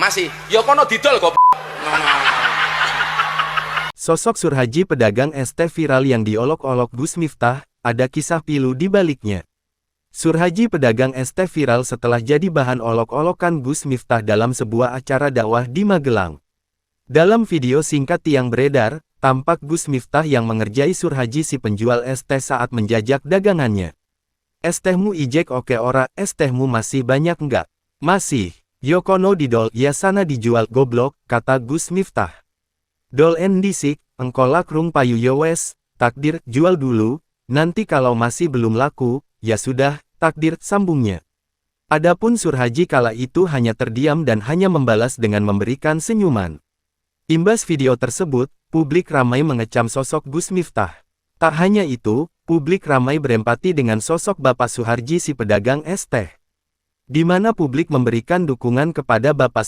Masih. Ya kono didol kok. Sosok Surhaji pedagang es teh viral yang diolok-olok Gus Miftah, ada kisah pilu di baliknya. Surhaji pedagang es teh viral setelah jadi bahan olok-olokan Gus Miftah dalam sebuah acara dakwah di Magelang. Dalam video singkat yang beredar, tampak Gus Miftah yang mengerjai Surhaji si penjual es teh saat menjajak dagangannya. Es tehmu ijek oke ora, es tehmu masih banyak enggak? Masih. Yokono didol, ya sana dijual goblok, kata Gus Miftah. Dol en disik, engkolak rung payu yowes, takdir, jual dulu, nanti kalau masih belum laku, ya sudah, takdir, sambungnya. Adapun Surhaji kala itu hanya terdiam dan hanya membalas dengan memberikan senyuman. Imbas video tersebut, publik ramai mengecam sosok Gus Miftah. Tak hanya itu, publik ramai berempati dengan sosok Bapak Suharji si pedagang es teh. Di mana publik memberikan dukungan kepada Bapak